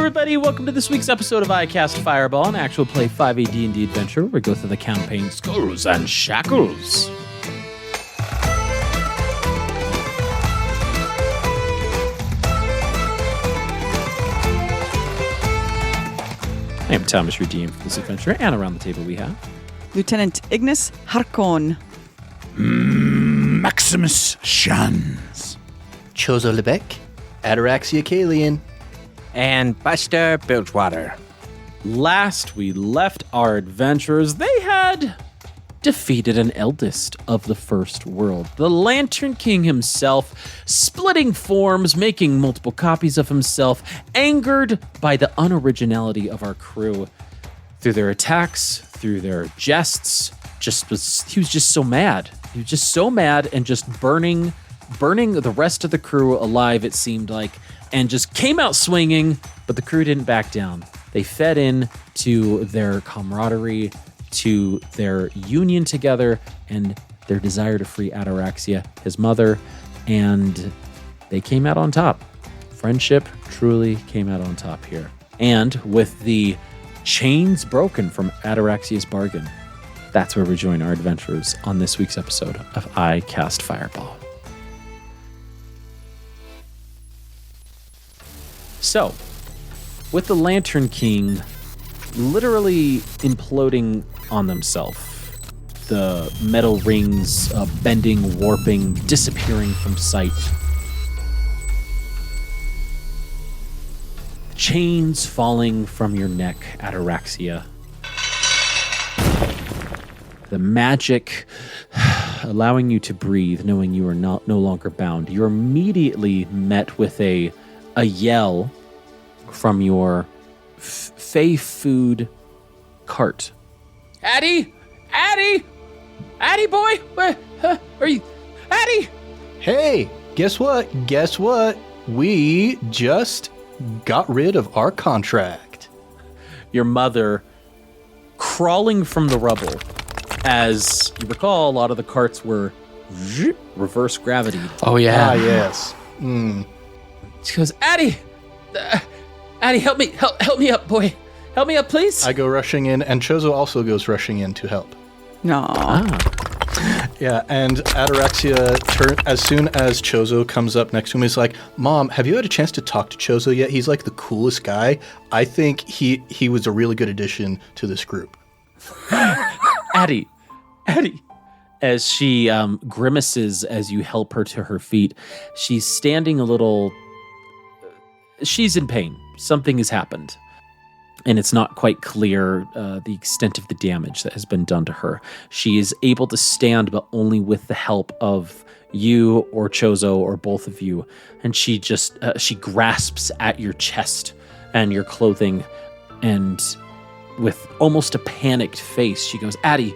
everybody. Welcome to this week's episode of I Cast Fireball, an actual play 5e D&D adventure where we go through the campaign Skulls and Shackles. I am Thomas, your DM for this adventure, and around the table we have Lieutenant Ignis Harkon, Maximus Shans, Chozo Lebec, Ataraxia Kalian, and Buster Bilgewater. Last we left our adventurers, they had defeated an eldest of the first world, the Lantern King himself, splitting forms, making multiple copies of himself, angered by the unoriginality of our crew. Through their attacks, through their jests, he was just so mad. He was just so mad and just burning the rest of the crew alive, it seemed like, and just came out swinging, but the crew didn't back down. They fed in to their camaraderie, to their union together, and their desire to free Ataraxia, his mother, and they came out on top. Friendship truly came out on top here. And with the chains broken from Ataraxia's bargain, that's where we join our adventurers on this week's episode of I Cast Fireball. So, with the Lantern King literally imploding on themselves, the metal rings bending, warping, disappearing from sight, chains falling from your neck, Ataraxia, the magic allowing you to breathe, knowing you are no longer bound. You're immediately met with a yell from your Fey food cart. Addy boy, where are you? Addy! Hey, guess what? We just got rid of our contract. Your mother crawling from the rubble. As you recall, a lot of the carts were reverse gravity. Oh, yeah. Ah, yes. She goes, Addy, help me up, boy. Help me up, please. I go rushing in, and Chozo also goes rushing in to help. No. Yeah, and Ataraxia, as soon as Chozo comes up next to him, he's like, Mom, have you had a chance to talk to Chozo yet? He's like the coolest guy. I think he was a really good addition to this group. Addy, as she grimaces as you help her to her feet, she's standing a little... She's in pain. Something has happened. And it's not quite clear the extent of the damage that has been done to her. She is able to stand, but only with the help of you or Chozo or both of you. And she just, she grasps at your chest and your clothing, and with almost a panicked face, she goes, Addy,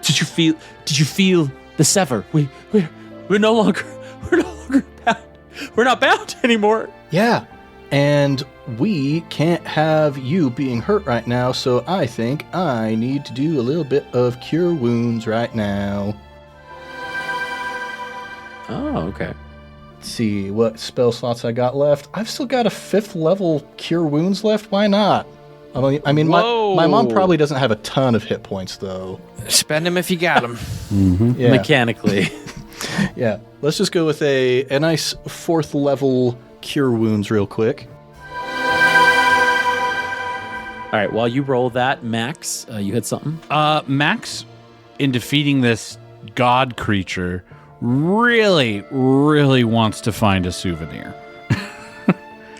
did you feel the sever? We're no longer bound. We're not bound anymore. Yeah, and we can't have you being hurt right now, so I think I need to do a little bit of cure wounds right now. Oh, okay. Let's see what spell slots I got left. I've still got a 5th level cure wounds left. Why not? I mean, my mom probably doesn't have a ton of hit points, though. Spend them if you got them. Yeah. Mechanically. Yeah, let's just go with a nice 4th level cure wounds real quick. All right, while you roll that, Max, you had something? Max, in defeating this god creature, really, really wants to find a souvenir.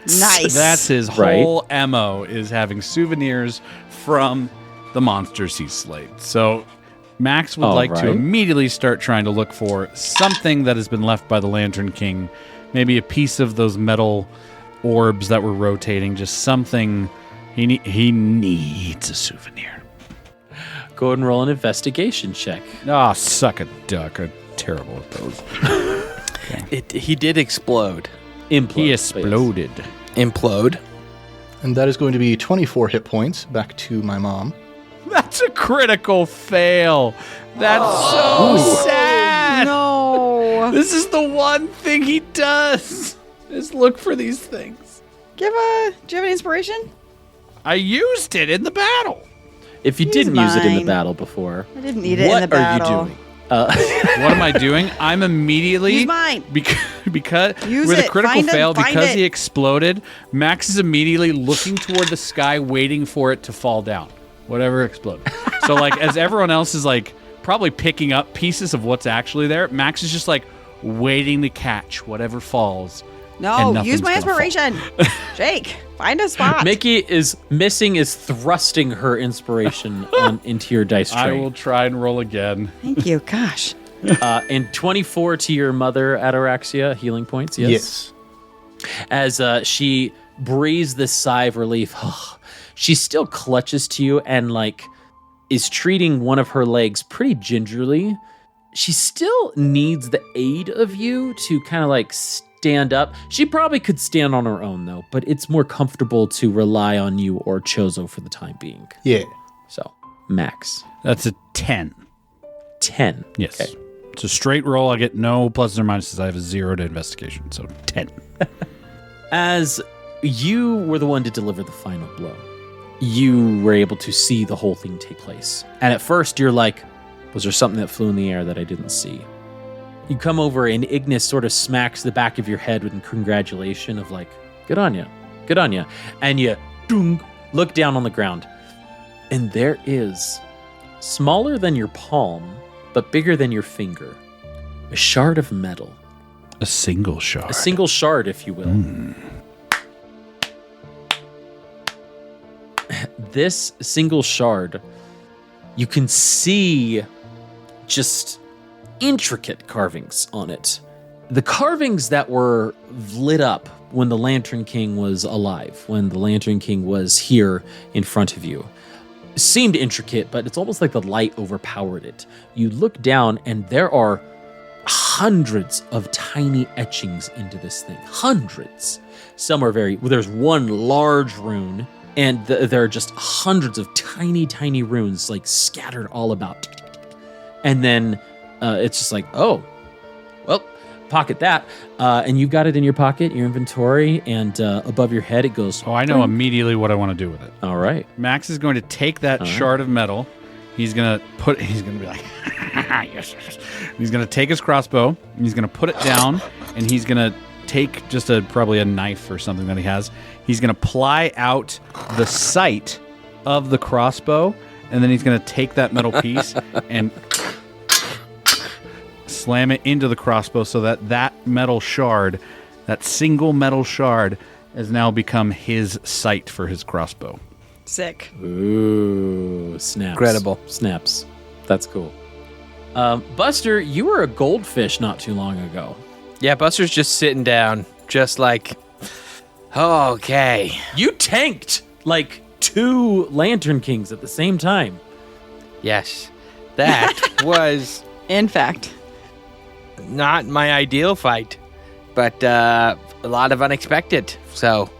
Nice. That's his whole MO, is having souvenirs from the monsters he's slayed. So Max would like to immediately start trying to look for something that has been left by the Lantern King. Maybe a piece of those metal orbs that were rotating, just something. He needs a souvenir. Go ahead and roll an investigation check. Ah, suck a duck. I'm terrible at those. He did explode. Implode. He exploded. Implode. And that is going to be 24 hit points back to my mom. That's a critical fail. That's so sad. No. This is the one thing he does, is look for these things. Do you have an inspiration? I used it in the battle. If you Use didn't use it in the mine. battle before, I didn't need it what in the battle. are you doing? What am I doing? I'm immediately Use mine. because Use with a it. critical Find it. fail Find because it. he exploded. Max is immediately looking toward the sky, waiting for it to fall down, whatever exploded. So like as everyone else is like probably picking up pieces of what's actually there, Max is just like waiting to catch whatever falls. No, and use my nothing's gonna inspiration. Jake, find a spot. Mickey is thrusting her inspiration into your dice tray. I will try and roll again. Thank you. Gosh. And 24 to your mother, Ataraxia, healing points, yes? As she breathes this sigh of relief, she still clutches to you and, like, is treating one of her legs pretty gingerly. She still needs the aid of you to kind of, like, stand up. She probably could stand on her own, though, but it's more comfortable to rely on you or Chozo for the time being. Yeah. So, Max. That's a 10. 10. Yes. Okay. It's a straight roll. I get no pluses or minuses. I have a 0 to investigation, so 10. As you were the one to deliver the final blow, you were able to see the whole thing take place. And at first, you're like, was there something that flew in the air that I didn't see? You come over and Ignis sort of smacks the back of your head with congratulation of like, good on you, good on you. And you look down on the ground. And there is, smaller than your palm, but bigger than your finger, a shard of metal. A single shard. A single shard, if you will. This single shard, you can see just intricate carvings on it. The carvings that were lit up when the Lantern King was alive, when the Lantern King was here in front of you, seemed intricate, but it's almost like the light overpowered it. You look down and there are hundreds of tiny etchings into this thing. Hundreds. Some are there's one large rune, and there are just hundreds of tiny, tiny runes like scattered all about. And then it's just like, oh, well, pocket that. And you've got it in your pocket, your inventory, and above your head it goes. Oh, I know immediately what I want to do with it. All right. Max is going to take that shard of metal. He's going to be like, yes. He's going to take his crossbow, and he's going to put it down, and he's going to take just probably a knife or something that he has. He's going to ply out the sight of the crossbow, and then he's going to take that metal piece and slam it into the crossbow so that metal shard, that single metal shard, has now become his sight for his crossbow. Sick. Ooh, snaps. Incredible. Snaps. That's cool. Buster, you were a goldfish not too long ago. Yeah, Buster's just sitting down, just like, okay. You tanked like 2 Lantern Kings at the same time. Yes, that was In fact. not my ideal fight, but a lot of unexpected. So,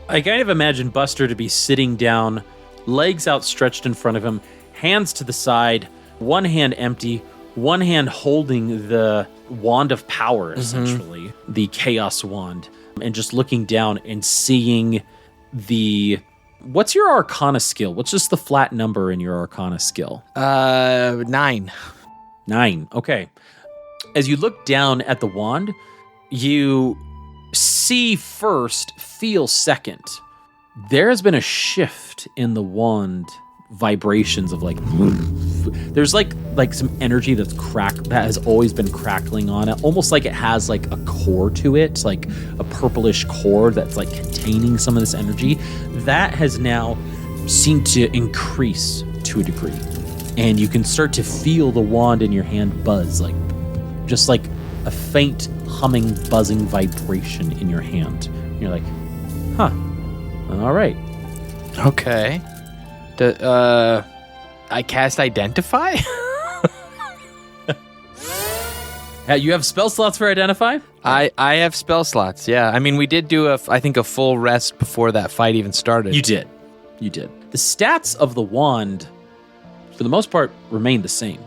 I kind of imagine Buster to be sitting down, legs outstretched in front of him, hands to the side, one hand empty, one hand holding the wand of power, essentially, the chaos wand, and just looking down and seeing what's your arcana skill? What's just the flat number in your arcana skill? 9. 9. Okay. As you look down at the wand, you see first, feel second. There has been a shift in the wand vibrations of like, there's like some energy that has always been crackling on it, almost like it has like a core to it, like a purplish core that's like containing some of this energy that has now seemed to increase to a degree, and you can start to feel the wand in your hand buzz, like just like a faint humming, buzzing vibration in your hand. And you're like, huh, all right. Okay. I cast Identify? You have spell slots for Identify? I have spell slots, yeah. I mean, we did do, I think, a full rest before that fight even started. You did. The stats of the wand, for the most part, remain the same.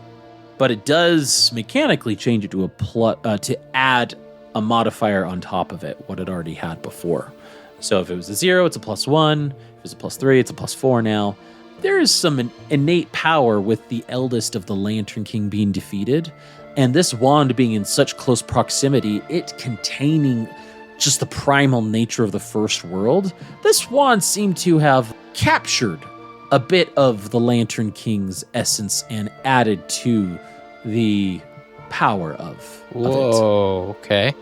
But it does mechanically change it to add a modifier on top of it, what it already had before. So if it was a 0, it's a +1. If it was a +3, it's a +4 now. There is some innate power with the eldest of the Lantern King being defeated, and this wand being in such close proximity, it containing just the primal nature of the first world. This wand seemed to have captured a bit of the Lantern King's essence and added to the power of it. Whoa, okay.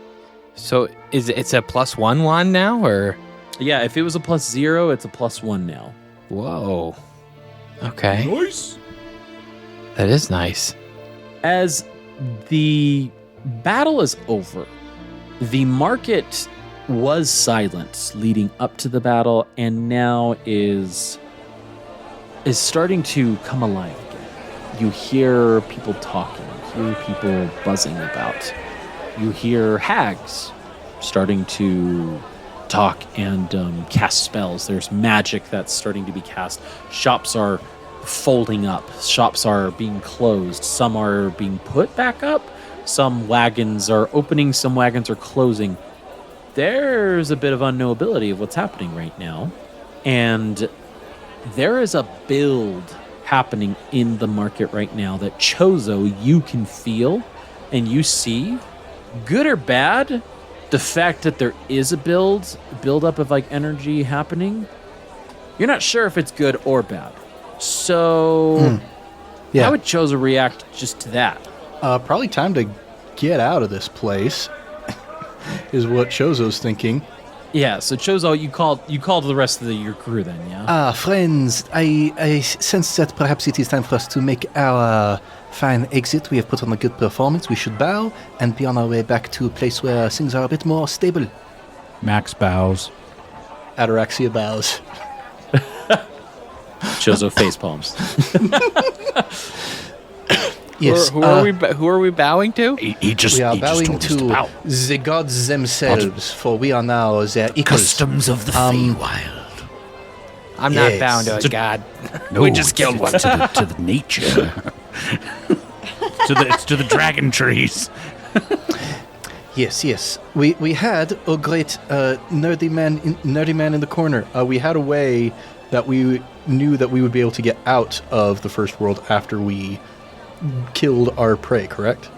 So it's a +1 wand now, or? Yeah, if it was a +0, it's a +1 now. Whoa. Okay. Nice. That is nice. As the battle is over, the market was silent leading up to the battle and now is starting to come alive again. You hear people talking, you hear people buzzing about. You hear hags starting to talk and cast spells. There's magic that's starting to be cast. Shops are folding up. Shops are being closed. Some are being put back up. Some wagons are opening. Some wagons are closing. There's a bit of unknowability of what's happening right now. And there is a build happening in the market right now that Chozo, you can feel and you see. Good or bad, the fact that there is a build up of like energy happening, you're not sure if it's good or bad. So how would Chozo react just to that? Probably time to get out of this place, is what Chozo's thinking. Yeah, so Chozo, you called the rest of your crew then, yeah? Friends, I sense that perhaps it is time for us to make our fine exit. We have put on a good performance. We should bow and be on our way back to a place where things are a bit more stable. Max bows. Ataraxia bows. Chozo face palms. Yes. Who are we bowing to? We are bowing to the gods themselves, for we are now their equals. Customs of the Feywild. I'm Yes. not bound to a god. No, we just killed one. To the nature. It's to the dragon trees. Yes. We had a great nerdy man in the corner. We had a way that we knew that we would be able to get out of the first world after we killed our prey, correct?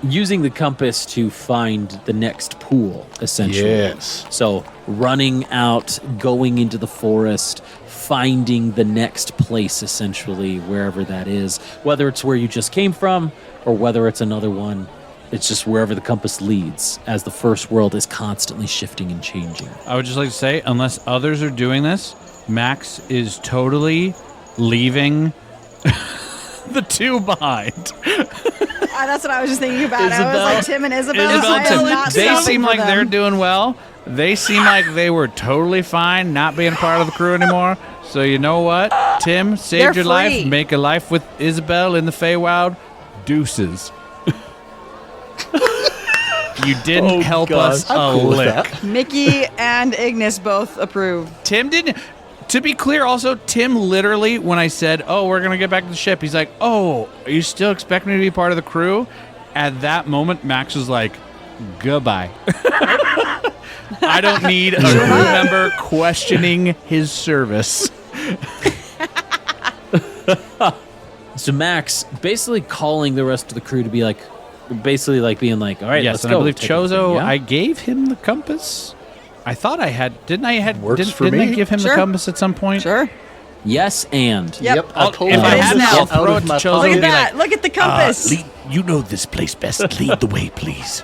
Using the compass to find the next pool, essentially. Yes. So running out, going into the forest, finding the next place, essentially, wherever that is. Whether it's where you just came from or whether it's another one, it's just wherever the compass leads, as the first world is constantly shifting and changing. I would just like to say, unless others are doing this, Max is totally leaving the two behind. That's what I was just thinking about. I was like, Tim and Isabel. They seem like they're doing well. They seem like they were totally fine not being a part of the crew anymore. So you know what? Tim, saved your life. Make a life with Isabel in the Feywild. Deuces. You didn't help us a lick. Mickey and Ignis both approved. Tim didn't. To be clear, also, Tim literally, when I said, "Oh, we're gonna get back to the ship," he's like, "Oh, are you still expecting me to be part of the crew?" At that moment, Max was like, "Goodbye." I don't need a crew member questioning his service. So Max basically calling the rest of the crew to be like, basically like being like, all right, Yes, let's and go. I believe Take everything, Chozo, yeah? I gave him the compass. I thought I had. Didn't I give him Sure. the compass at some point? Sure. Yes, and. Yep. I told If him I It is had now. to, I'll throw it to my Chozo Look and at be that. like, Look at the compass. You know this place best. Lead the way, please.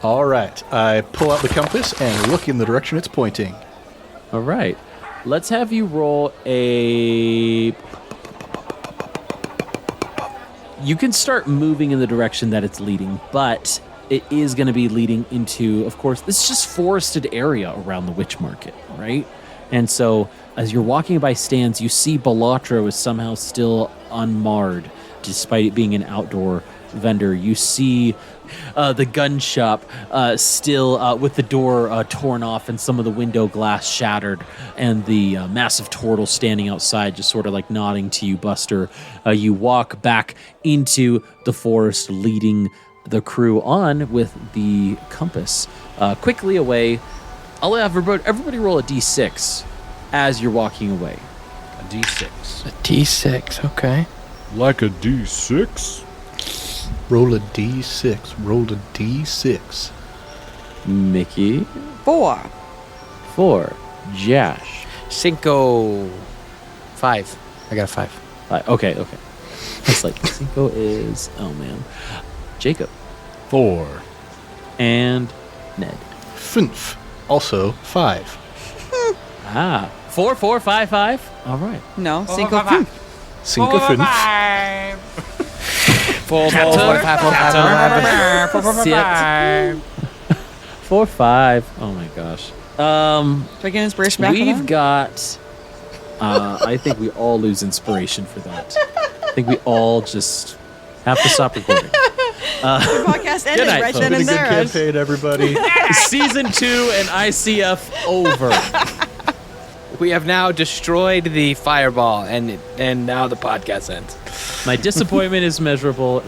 All right. I pull out the compass and look in the direction it's pointing. All right. Let's have you roll a. You can start moving in the direction that it's leading, but it is going to be leading into, of course, this is just forested area around the witch market, right? And so as you're walking by stands, you see Balatro is somehow still unmarred, despite it being an outdoor vendor. You see the gun shop still with the door torn off and some of the window glass shattered, and the massive turtle standing outside just sort of like nodding to you, Buster. You walk back into the forest, leading the crew on with the compass. Quickly away, I'll have everybody roll a d6 as you're walking away. A D6. A D6, okay. Like a D6? Roll a d6. Roll a d6. Mickey, 4. 4. Josh, 5. 5. I got a 5. 5. Okay. It's like 5 is, oh man. Jacob 4. and Ned. 5. Also 5. 4, 4, 5, 5. All right. No, 5. 5. 5. 4, 5, 4, 5. Oh my gosh. Do I get inspiration back? We've got. I think we all lose inspiration for that. I think we all just have to stop recording. The podcast ended night, right folks. then and Good there. campaign, everybody. Season 2 and ICF over. We have now destroyed the fireball, and now the podcast ends. My disappointment is measurable.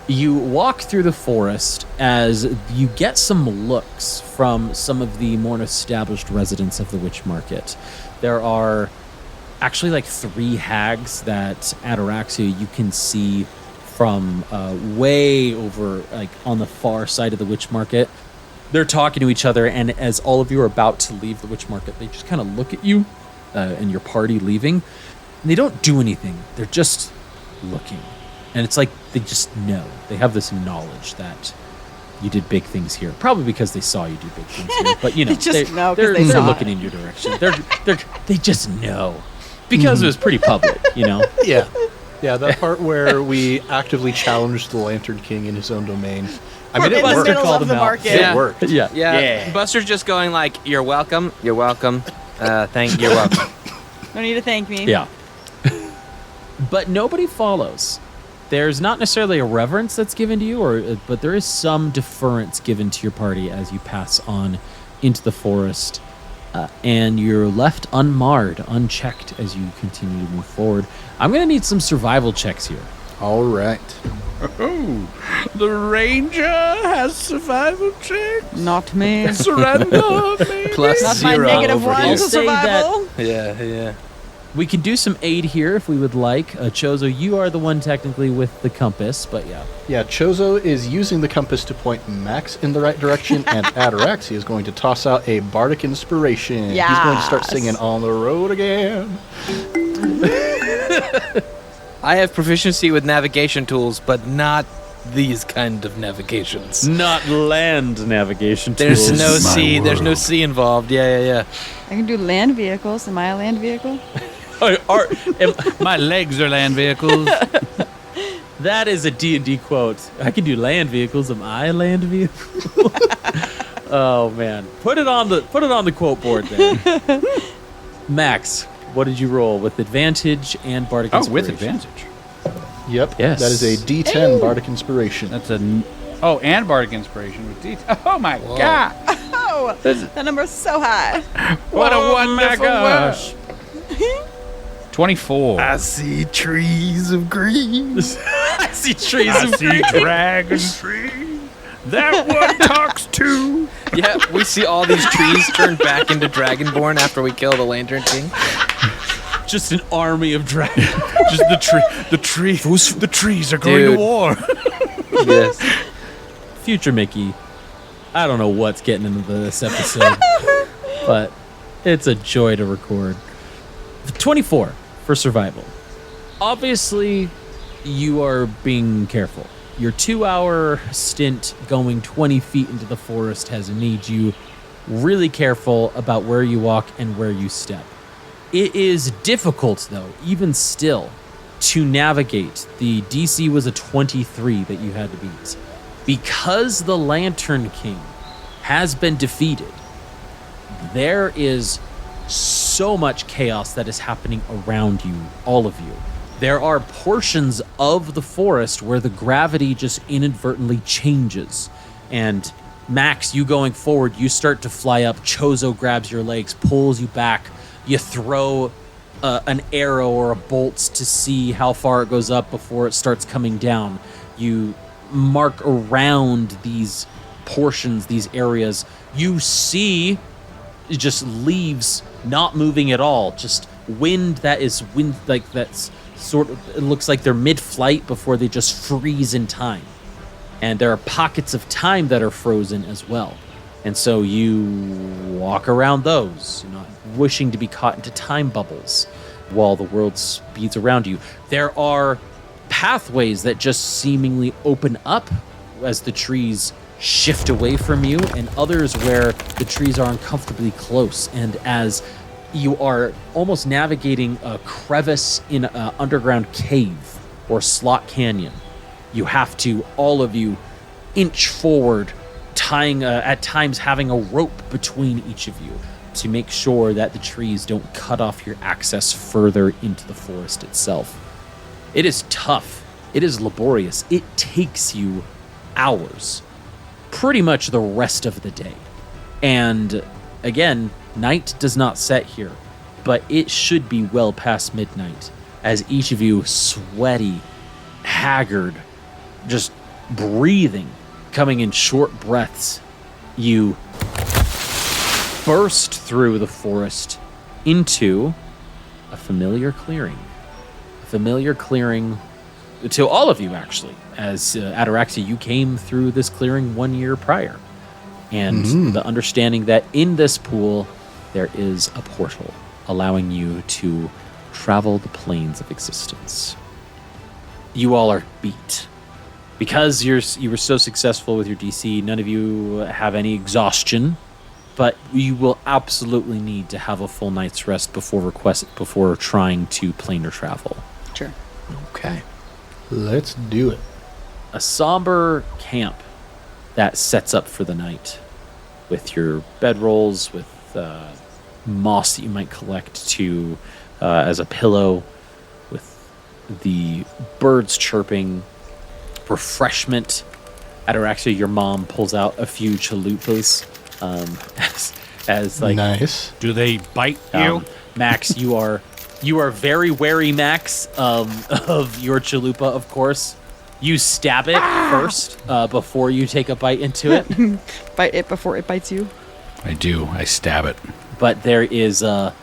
You walk through the forest as you get some looks from some of the more established residents of the Witch Market. There are actually like 3 hags that Ataraxia you can see from way over, like on the far side of the Witch Market. They're talking to each other, and as all of you are about to leave the Witch Market, they just kind of look at you and your party leaving, and they don't do anything. They're just looking. And it's like they just know. They have this knowledge that you did big things here. Probably because they saw you do big things here. But you know, They just know 'cause they're they saw looking in your direction. They just know because it was pretty public. You know. Yeah. Yeah, that part where we actively challenged the Lantern King in his own domain. I mean, In it the worked. middle Called of them the out. market. Yeah. It worked. Yeah. Yeah. Buster's just going like, "You're welcome. You're welcome. You're welcome." No need to thank me. Yeah. But nobody follows. There's not necessarily a reverence that's given to you, but there is some deference given to your party as you pass on into the forest, and you're left unmarred, unchecked as you continue to move forward. I'm going to need some survival checks here. All right. Oh, the ranger has survival checks. Not me. Surrender, maybe. Plus Not my 0 negative over 1 here. to say that- survival. Yeah. We can do some aid here if we would like. Chozo, you are the one technically with the compass, but yeah. Yeah, Chozo is using the compass to point Max in the right direction, and Ataraxia is going to toss out a bardic inspiration. He's going to start Yes. singing "On the Road Again." I have proficiency with navigation tools, but not these kind of navigations. Not land navigation There's tools. no My sea. There's no world. sea involved. Yeah. I can do land vehicles. Am I a land vehicle? My legs are land vehicles. That is a D&D quote. I can do land vehicles. Am I a land vehicle? Oh man, put it on the quote board there. Max, what did you roll with advantage and bardic Oh, inspiration? with advantage. Yep. Yes. That is a D10 bardic inspiration. That's and bardic inspiration with D. Oh my god! Oh, that number's so high. What a Oh my wonderful gosh. world. 24. I see trees of green. I see trees I of see green. dragon tree. That one talks too. Yeah, we see all these trees turn back into Dragonborn after we kill the Lantern King. Just an army of dragons. Just the trees are going Dude. to war. Yes. Future Mickey. I don't know what's getting into this episode, but it's a joy to record. 24 for survival. Obviously, you are being careful. Your 2-hour stint going 20 feet into the forest has made you really careful about where you walk and where you step. It is difficult, though, even still, to navigate. The DC was a 23 that you had to beat. Because the Lantern King has been defeated, there is so much chaos that is happening around you, all of you. There are portions of the forest where the gravity just inadvertently changes. And Max, you going forward, you start to fly up. Chozo grabs your legs, pulls you back. You throw an arrow or a bolt to see how far it goes up before it starts coming down. You mark around these portions, these areas, you see just leaves not moving at all, just wind that's sort of, it looks like they're mid-flight before they just freeze in time. And there are pockets of time that are frozen as well. And so you walk around those, not wishing to be caught into time bubbles while the world speeds around you. There are pathways that just seemingly open up as the trees shift away from you, and others where the trees are uncomfortably close. And as you are almost navigating a crevice in an underground cave or slot canyon, you have to, all of you, inch forward, tying, at times having a rope between each of you to make sure that the trees don't cut off your access further into the forest itself. It is tough. It is laborious. It takes you hours, pretty much the rest of the day. And again, night does not set here, but it should be well past midnight as each of you, sweaty, haggard, just breathing, coming in short breaths, you burst through the forest into a familiar clearing. A familiar clearing to all of you, actually. As Ataraxia, you came through this clearing 1 year prior. And the understanding that in this pool, there is a portal allowing you to travel the planes of existence. You all are beat. Because you were so successful with your DC, none of you have any exhaustion, but you will absolutely need to have a full night's rest before trying to planar travel. Sure. Okay. Let's do it. A somber camp that sets up for the night with your bedrolls, with moss that you might collect to as a pillow, with the birds chirping, refreshment. Ataraxia, your mom pulls out a few chalupas. As like, nice. Do they bite you? Max, you are very wary, Max, of your chalupa, of course. You stab it first before you take a bite into it. Bite it before it bites you. I do. I stab it. But there is a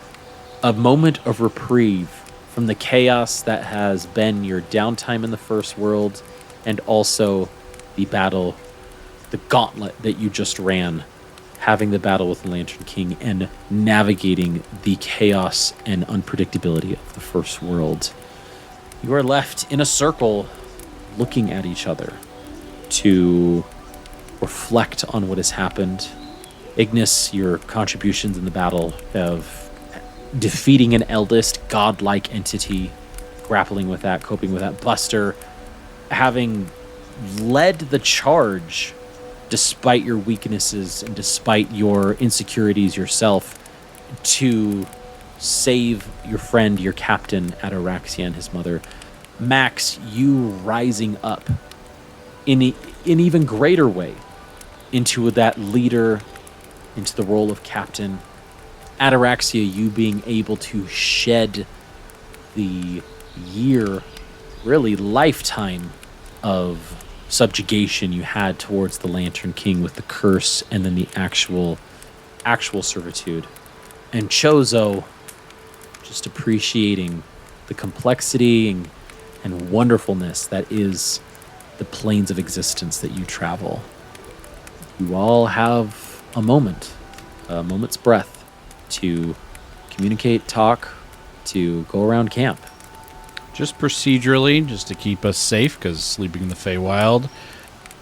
moment of reprieve from the chaos that has been your downtime in the first world, and also the battle, the gauntlet that you just ran, having the battle with the Lantern King and navigating the chaos and unpredictability of the first world. You are left in a circle looking at each other to reflect on what has happened. Ignis, your contributions in the battle of defeating an eldest godlike entity, grappling with that, coping with that. Buster, having led the charge despite your weaknesses and despite your insecurities yourself to save your friend, your captain, Ataraxia, and his mother. Max, you rising up in an even greater way into that leader, into the role of captain. Ataraxia, you being able to shed the year, really lifetime of subjugation you had towards the Lantern King with the curse and then the actual servitude. And Chozo, just appreciating the complexity and wonderfulness that is the planes of existence that you travel. You all have a moment's breath to communicate, talk, to go around camp. Just procedurally, just to keep us safe, because sleeping in the Feywild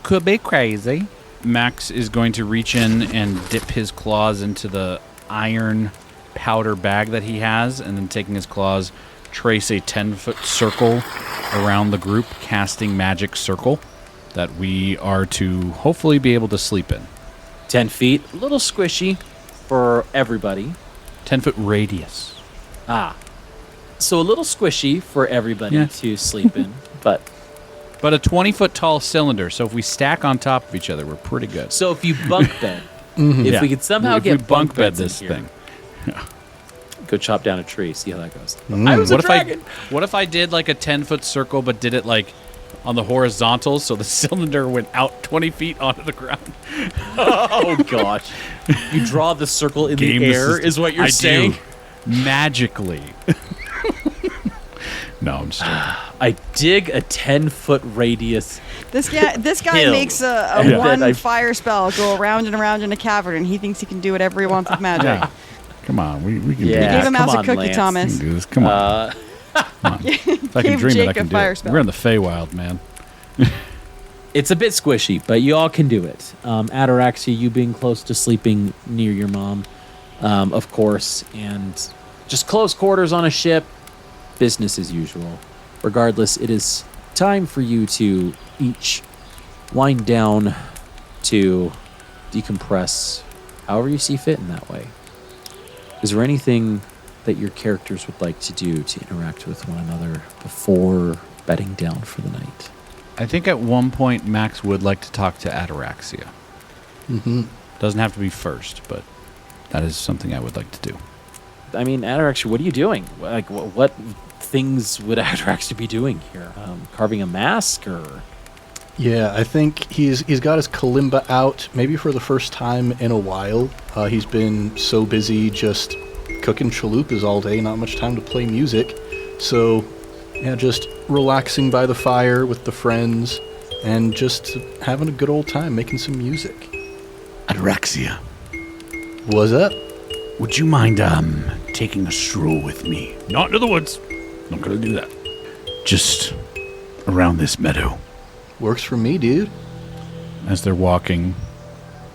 could be crazy. Max is going to reach in and dip his claws into the iron powder bag that he has, and then taking his claws, trace a 10-foot circle around the group, casting magic circle that we are to hopefully be able to sleep in. 10 feet, a little squishy for everybody. 10-foot radius. So a little squishy for everybody to sleep in, but a 20-foot tall cylinder, so if we stack on top of each other, we're pretty good. so if you bunk bed, if we could somehow If get we bunk bed beds in this here, thing. go chop down a tree, see how that goes. I was What a dragon. What if I did like a 10-foot circle, but did it like on the horizontal, so the cylinder went out 20 feet onto the ground. Oh gosh! You draw the circle in the air, is what you're saying? Magically. No, I'm just joking. I dig a 10-foot radius. This guy Hill. makes a Yeah. one fire spell go around and around in a cavern, and he thinks he can do whatever he wants with magic. Yeah. Come on, we can do Yeah. this. Give him come out a on, cookie, Lance. We Thomas. can do this. Come on. Come on. If I can Give dream Jake it, I can a do fire it. spell. We're in the Feywild, man. It's a bit squishy, but you all can do it. Ataraxia, you being close to sleeping near your mom, of course, and just close quarters on a ship, business as usual. Regardless, it is time for you to each wind down to decompress however you see fit in that way. Is there anything that your characters would like to do to interact with one another before bedding down for the night? I think at one point Max would like to talk to Ataraxia. Mm-hmm. Doesn't have to be first, but that is something I would like to do. I mean, Ataraxia, what are you doing? Like, what things would Ataraxia be doing here? Carving a mask, or? Yeah, I think he's got his kalimba out, maybe for the first time in a while. He's been so busy just cooking chalupas all day, not much time to play music. So, yeah, just relaxing by the fire with the friends and just having a good old time making some music. Ataraxia, What's up? would you mind taking a stroll with me? Not into the woods. Not gonna do that. Just around this meadow. Works for me, dude. As they're walking,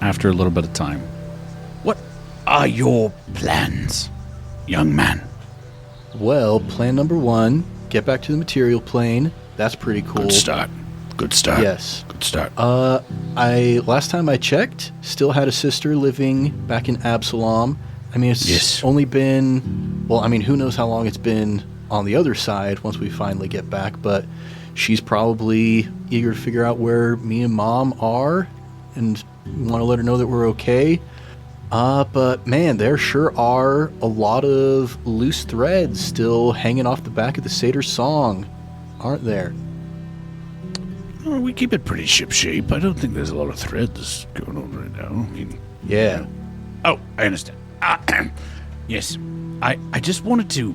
after a little bit of time. What are your plans, young man? Well, plan number 1, get back to the material plane. That's pretty cool. Good start. Good start. Yes. Good start. Last time I checked, still had a sister living back in Absalom. I mean, it's Yes. only been, well, I mean, who knows how long it's been on the other side once we finally get back, but she's probably eager to figure out where me and Mom are and want to let her know that we're okay. But man, there sure are a lot of loose threads still hanging off the back of the satyr song, aren't there? Oh, we keep it pretty shipshape. I don't think there's a lot of threads going on right now. I mean, Yeah. oh, I understand. Yes. I just wanted to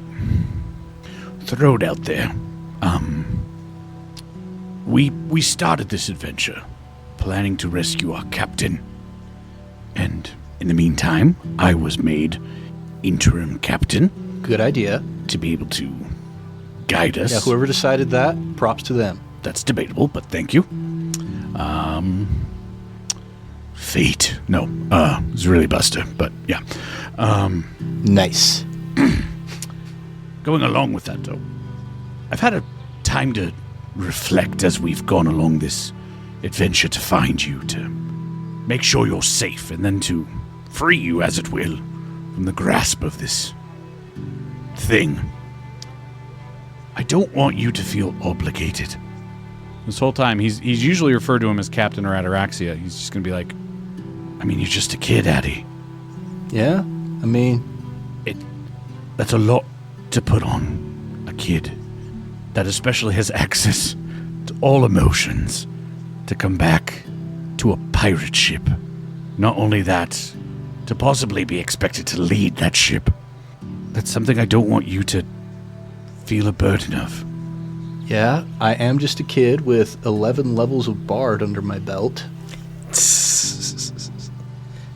throw it out there. We started this adventure planning to rescue our captain. And in the meantime, I was made interim captain Good idea. to be able to guide us. Yeah, whoever decided that, props to them. That's debatable, but thank you. Fate. No, it's really Buster, but yeah. Nice. Going along with that, though, I've had a time to reflect as we've gone along this adventure to find you, to make sure you're safe, and then to free you, as it will, from the grasp of this thing. I don't want you to feel obligated. This whole time, he's usually referred to him as Captain or Ataraxia. He's just going to be like, I mean, you're just a kid, Addy. Yeah, I mean, That's a lot to put on a kid that especially has access to all emotions to come back to a pirate ship. Not only that, to possibly be expected to lead that ship. That's something I don't want you to feel a burden of. yeah, I am just a kid with 11 levels of bard under my belt.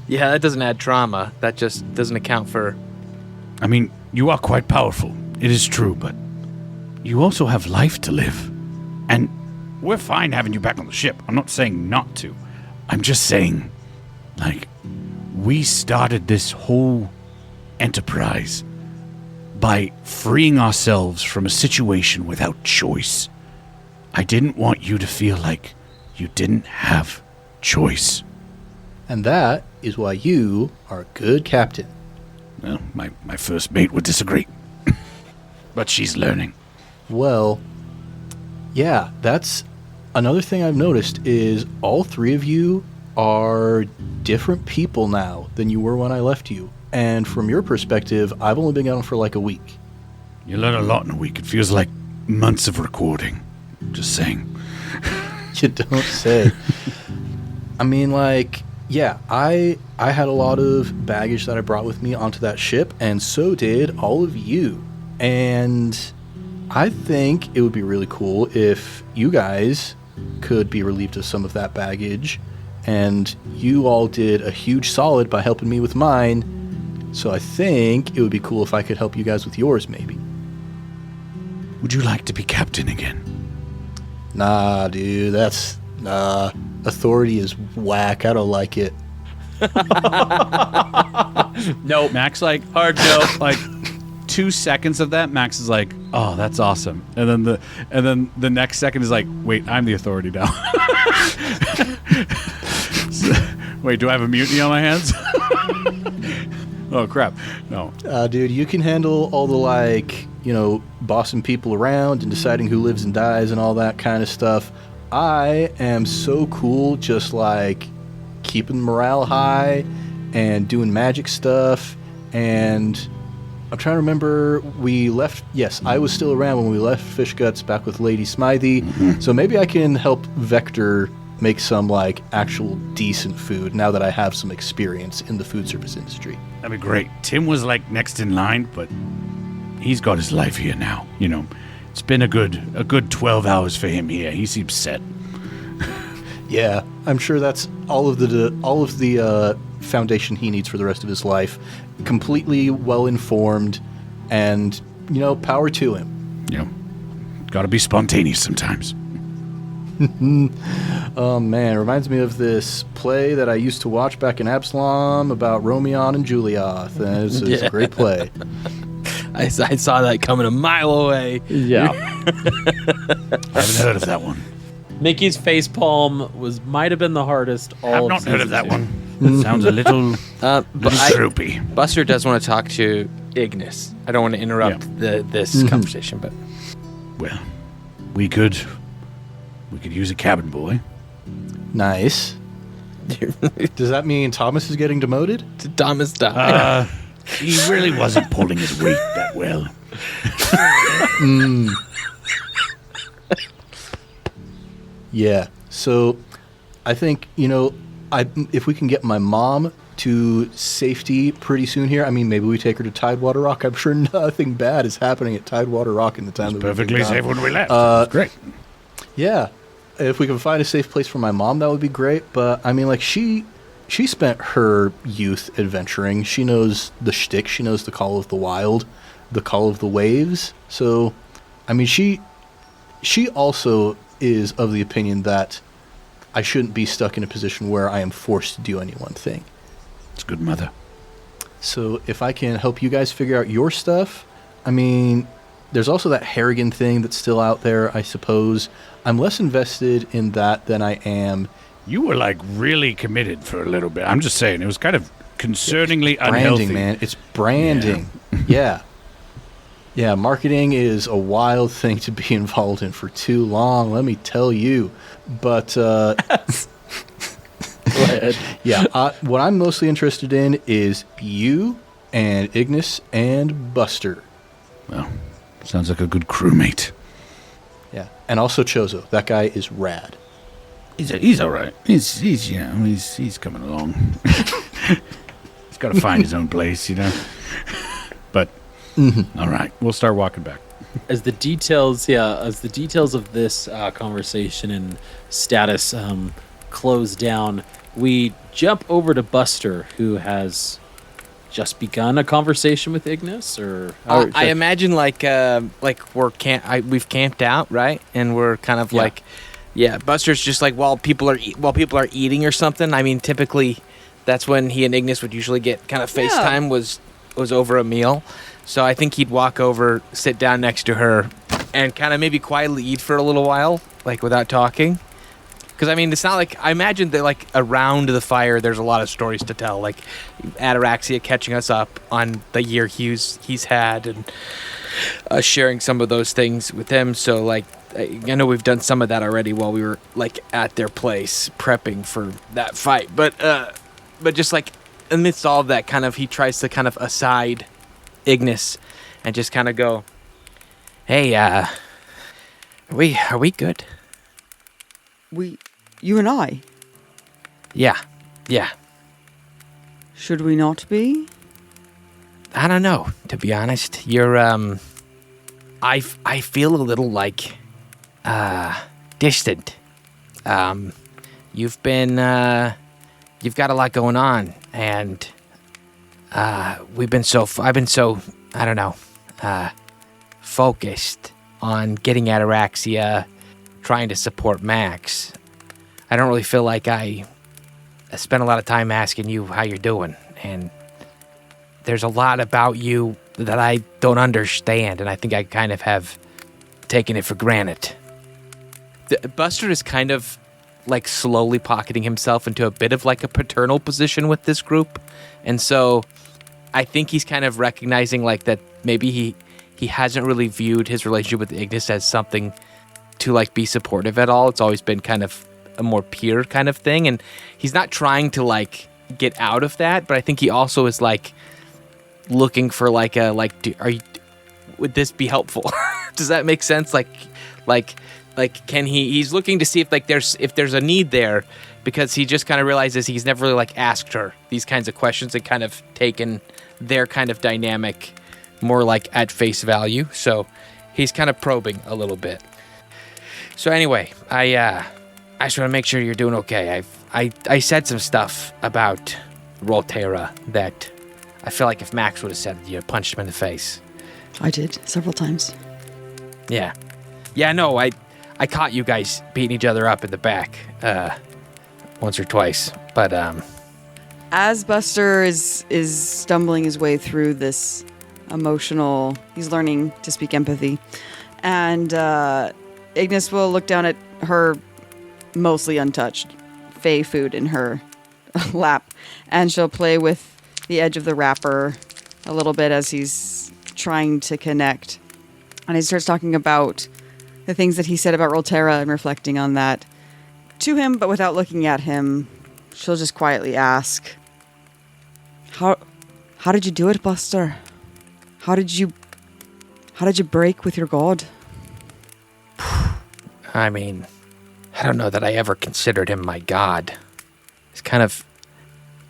Yeah, that doesn't add trauma. That just doesn't account for. I mean, you are quite powerful. It is true, but you also have life to live. And we're fine having you back on the ship. I'm not saying not to. I'm just saying, like, we started this whole enterprise by freeing ourselves from a situation without choice. I didn't want you to feel like you didn't have choice. And that is why you are a good captain. Well, my first mate would disagree. But she's learning. Well, yeah, that's another thing I've noticed is all 3 of you are different people now than you were when I left you. And from your perspective, I've only been gone for like a week. You learn a lot in a week. It feels like months of recording. Just saying. You don't say. I mean, like, yeah, I had a lot of baggage that I brought with me onto that ship, and so did all of you. And I think it would be really cool if you guys could be relieved of some of that baggage, and you all did a huge solid by helping me with mine. So I think it would be cool if I could help you guys with yours, maybe. Would you like to be captain again? Nah, dude, that's... authority is whack. I don't like it. Nope. Max, like, hard no. Like, 2 seconds of that, Max is like, oh, that's awesome. And then the next second is like, wait, I'm the authority now. Wait, do I have a mutiny on my hands? Oh, crap. No. Dude, you can handle all the, like, bossing people around and deciding who lives and dies and all that kind of stuff. I am so cool just, like, keeping morale high and doing magic stuff. And I'm trying to remember, we left... Yes, I was still around when we left Fish Guts back with Lady Smythe. So maybe I can help Vector make some, like, actual decent food now that I have some experience in the food service industry. That'd be great. Tim was, like, next in line, but he's got his life here now. It's been a good 12 hours for him here. He seems set. Yeah, I'm sure that's all of the foundation he needs for the rest of his life. Completely well informed, and power to him. Gotta be spontaneous sometimes. Oh man, it reminds me of this play that I used to watch back in Absalom about Romeo and Juliet. And it's a great play. I saw that coming a mile away. Yeah. I haven't heard of that one. Mickey's facepalm might have been the hardest. I've not heard of that one. That sounds a little droopy. Buster does want to talk to Ignis. I don't want to interrupt this conversation, but Well, we could use a cabin boy. Nice. Does that mean Thomas is getting demoted? Thomas died. He really wasn't pulling his weight that well. Yeah. So I think, if we can get my mom to safety pretty soon here, I mean, maybe we take her to Tidewater Rock. I'm sure nothing bad is happening at Tidewater Rock in the time that we've been Perfectly gone. safe when we left. Great. Yeah. If we can find a safe place for my mom, that would be great. But, I mean, like, she spent her youth adventuring. She knows the shtick. She knows the call of the wild, the call of the waves. So, I mean, she also is of the opinion that I shouldn't be stuck in a position where I am forced to do any one thing. It's a good mother. So if I can help you guys figure out your stuff, I mean, there's also that Harrigan thing that's still out there, I suppose. I'm less invested in that than I am. You were like really committed for a little bit. I'm just saying, it was kind of concerningly Branding, unhealthy. man. It's branding. Yeah. Yeah, marketing is a wild thing to be involved in for too long, let me tell you. But, yeah, what I'm mostly interested in is you and Ignis and Buster. Well, sounds like a good crewmate. Yeah, and also Chozo. That guy is rad. He's all right. He's coming along. He's got to find his own place, But all right, We'll start walking back. As the details of this conversation and status close down, we jump over to Buster, who has just begun a conversation with Ignis, or I imagine like we've camped out, right? And we're kind of Buster's just like while people are eating or something. I mean, typically that's when he and Ignis would usually get kind of FaceTime was over a meal. So I think he'd walk over, sit down next to her, and kind of maybe quietly eat for a little while, like without talking. Because, I mean, it's not like... I imagine that, like, around the fire, there's a lot of stories to tell. Like, Ataraxia catching us up on the year he's had and sharing some of those things with him. So, like, I know we've done some of that already while we were, like, at their place prepping for that fight. But just, like, amidst all of that, kind of, he tries to kind of aside Ignis and just kind of go, hey, Are we good? You and I, Yeah. should we not be? I don't know, to be honest. You're, I feel a little, like, distant. You've got a lot going on, and, I've been so, I don't know, focused on getting Ataraxia, trying to support Max. I don't really feel like I spent a lot of time asking you how you're doing, and there's a lot about you that I don't understand, and I think I kind of have taken it for granted. Buster is kind of like slowly pocketing himself into a bit of like a paternal position with this group, and so I think he's kind of recognizing like that maybe he hasn't really viewed his relationship with Ignis as something to like be supportive at all. It's always been kind of a more peer kind of thing, and he's not trying to like get out of that, but I think he also is like looking for like a would this be helpful? Does that make sense? Like can he's looking to see if like there's a need there, because he just kind of realizes he's never really like asked her these kinds of questions and kind of taken their kind of dynamic more like at face value. So he's kind of probing a little bit. So anyway, I just want to make sure you're doing okay. I said some stuff about Rolterra that I feel like if Max would have said it, you'd have punched him in the face. I did, several times. Yeah. Yeah, no, I caught you guys beating each other up in the back once or twice. But As Buster is stumbling his way through this emotional, he's learning to speak empathy. And Ignis will look down at her mostly untouched Fey food in her lap, and she'll play with the edge of the wrapper a little bit as he's trying to connect. And he starts talking about the things that he said about Rolterra and reflecting on that to him, but without looking at him. She'll just quietly ask, How did you do it, Buster? How did you break with your god? I mean, I don't know that I ever considered him my god. It's kind of,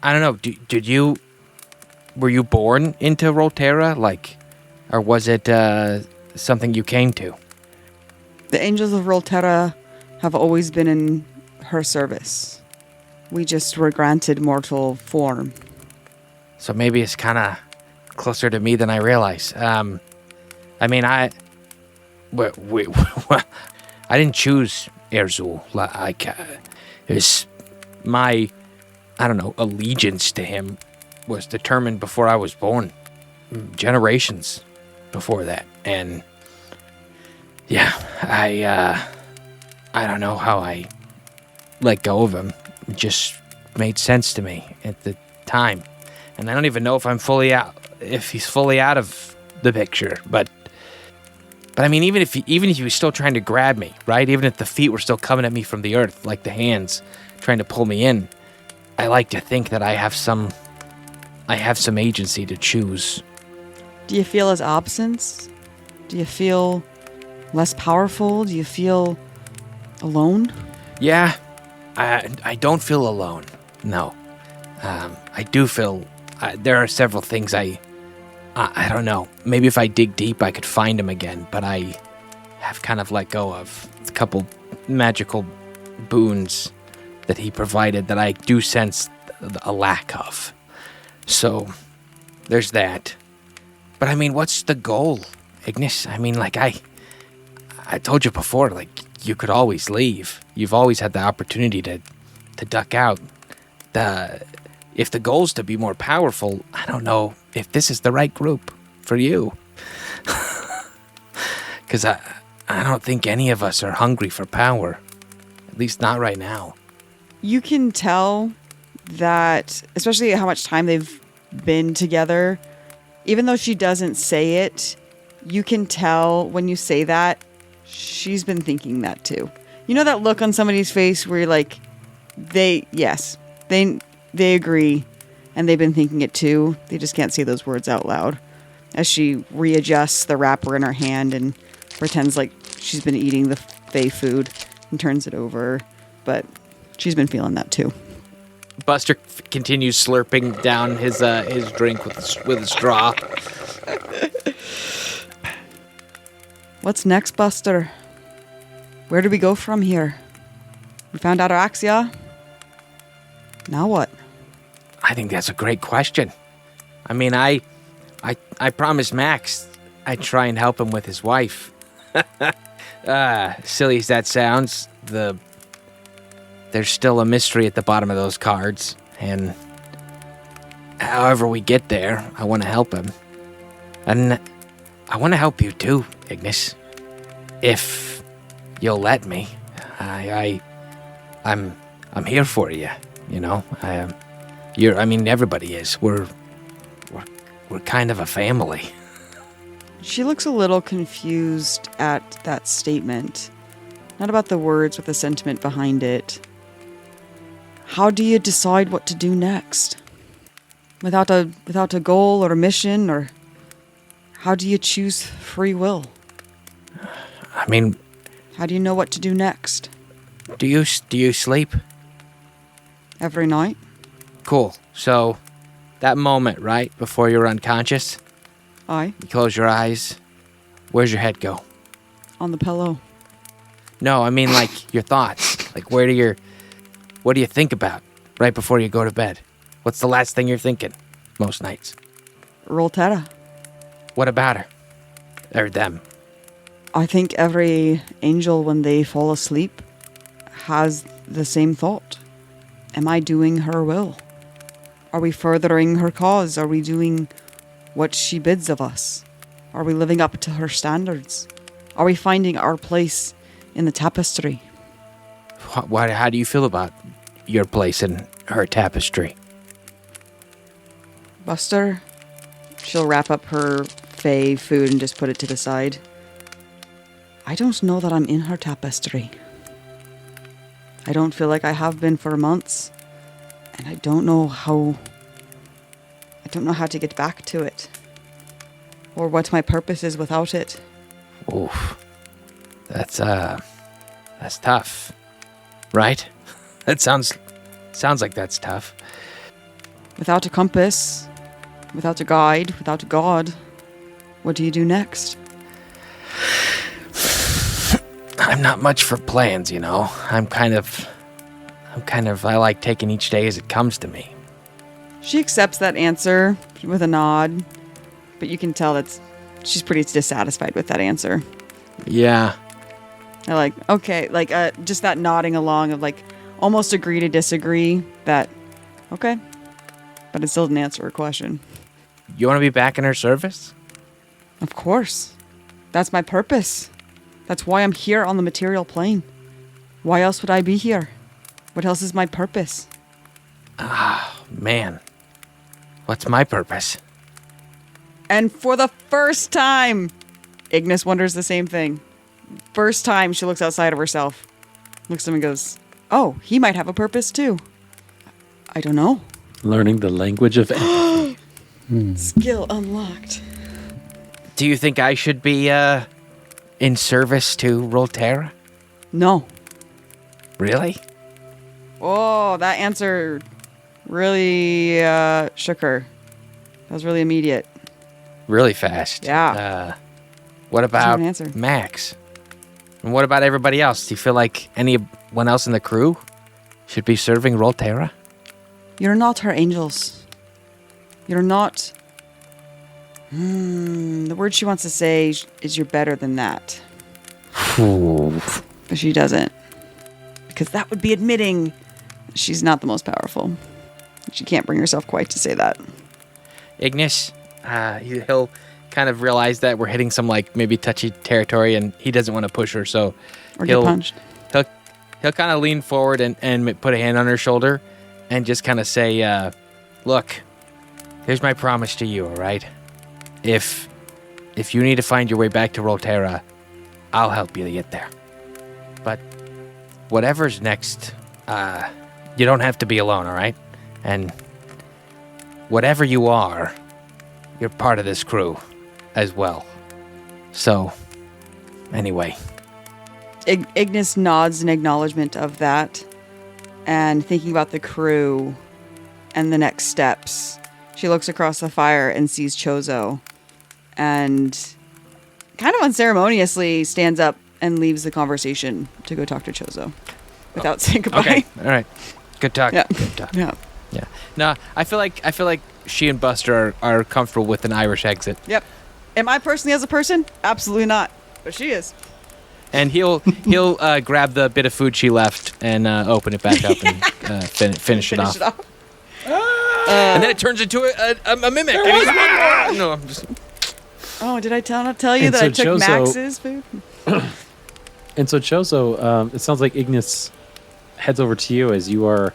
I don't know. Were you born into Rolterra, like, or was it something you came to? The angels of Rolterra have always been in her service. We just were granted mortal form. So maybe it's kind of closer to me than I realize. I mean, I didn't choose Erzul. Like, it's my, I don't know, allegiance to him was determined before I was born, generations before that. And yeah, I don't know how I let go of him. It just made sense to me at the time. And I don't even know if he's fully out of the picture. But I mean, even if he was still trying to grab me, right? Even if the feet were still coming at me from the earth, like the hands trying to pull me in, I like to think that I have some agency to choose. Do you feel his absence? Do you feel less powerful? Do you feel alone? Yeah, I don't feel alone. No, I do feel. There are several things I don't know. Maybe if I dig deep, I could find him again. But I have kind of let go of a couple magical boons that he provided that I do sense a lack of. So there's that. But I mean, what's the goal, Ignis? I mean, like I told you before, like you could always leave. You've always had the opportunity to duck out. If the goal's to be more powerful, I don't know if this is the right group for you. Because I don't think any of us are hungry for power. At least not right now. You can tell that, especially how much time they've been together, even though she doesn't say it, you can tell when you say that, she's been thinking that too. You know that look on somebody's face where you're like, they agree, and they've been thinking it too. They just can't say those words out loud. As she readjusts the wrapper in her hand and pretends like she's been eating the Fey food and turns it over, but she's been feeling that too. Buster continues slurping down his drink with a straw. What's next, Buster? Where do we go from here? We found Ataraxia. Now what? I think that's a great question. I mean, I promised Max I'd try and help him with his wife. Silly as that sounds, there's still a mystery at the bottom of those cards, and however we get there, I want to help him. And I want to help you too, Ignis. If you'll let me. I'm here for you, you know. Everybody is. We're kind of a family. She looks a little confused at that statement. Not about the words, but the sentiment behind it. How do you decide what to do next? Without a goal or a mission, or how do you choose free will? I mean, how do you know what to do next? Do you sleep? Every night? Cool. So, that moment, right, before you're unconscious, Aye. you close your eyes. Where's your head go? On the pillow. No, I mean like your thoughts. Like what do you think about right before you go to bed? What's the last thing you're thinking most nights? Roltera. What about her? Or them? I think every angel, when they fall asleep, has the same thought. Am I doing her will? Are we furthering her cause? Are we doing what she bids of us? Are we living up to her standards? Are we finding our place in the tapestry? How do you feel about your place in her tapestry? Buster, she'll wrap up her Fey food and just put it to the side. I don't know that I'm in her tapestry. I don't feel like I have been for months, and I don't know how to get back to it, or what my purpose is without it. Oof. That's tough. Right? That sounds like that's tough. Without a compass, without a guide, without a god, what do you do next? I'm not much for plans, you know. I like taking each day as it comes to me. She accepts that answer with a nod, but you can tell that she's pretty dissatisfied with that answer. Yeah. I like, okay, like just that nodding along of like almost agree to disagree that, okay, but it still didn't answer her question. You want to be back in her service? Of course. That's my purpose. That's why I'm here on the material plane. Why else would I be here? What else is my purpose? Man. What's my purpose? And for the first time, Ignis wonders the same thing. First time she looks outside of herself. Looks at him and goes, oh, he might have a purpose too. I don't know. Learning the language of empathy. Skill unlocked. Do you think I should be, in service to Roltera? No. Really? Oh, that answer really shook her. That was really immediate. Really fast. Yeah. What about an answer. Max? And what about everybody else? Do you feel like anyone else in the crew should be serving Roltera? You're not her angels. You're not... the word she wants to say is you're better than that. But she doesn't. Because that would be admitting she's not the most powerful. She can't bring herself quite to say that. Ignis, he'll kind of realize that we're hitting some like maybe touchy territory, and he doesn't want to push her, so Or get punched. He'll kind of lean forward and put a hand on her shoulder and just kind of say, look, here's my promise to you, all right? If you need to find your way back to Roltera, I'll help you to get there. But whatever's next, you don't have to be alone, all right? And whatever you are, you're part of this crew as well. So, anyway, Ignis nods in acknowledgement of that, and thinking about the crew and the next steps, she looks across the fire and sees Chozo, and kind of unceremoniously stands up and leaves the conversation to go talk to Chozo without saying goodbye. Okay, all right. Good talk. Yeah. Good talk. Yeah. Yeah. No, I feel like she and Buster are comfortable with an Irish exit, Yep. Am I personally as a person? Absolutely not. But she is. and he'll grab the bit of food she left and open it back up and finish it off. And then it turns into a mimic. And he's no, I'm just. Oh, did I not tell you And that so I took Chozo- Max's food? And so Chozo, it sounds like Ignis heads over to you as you are.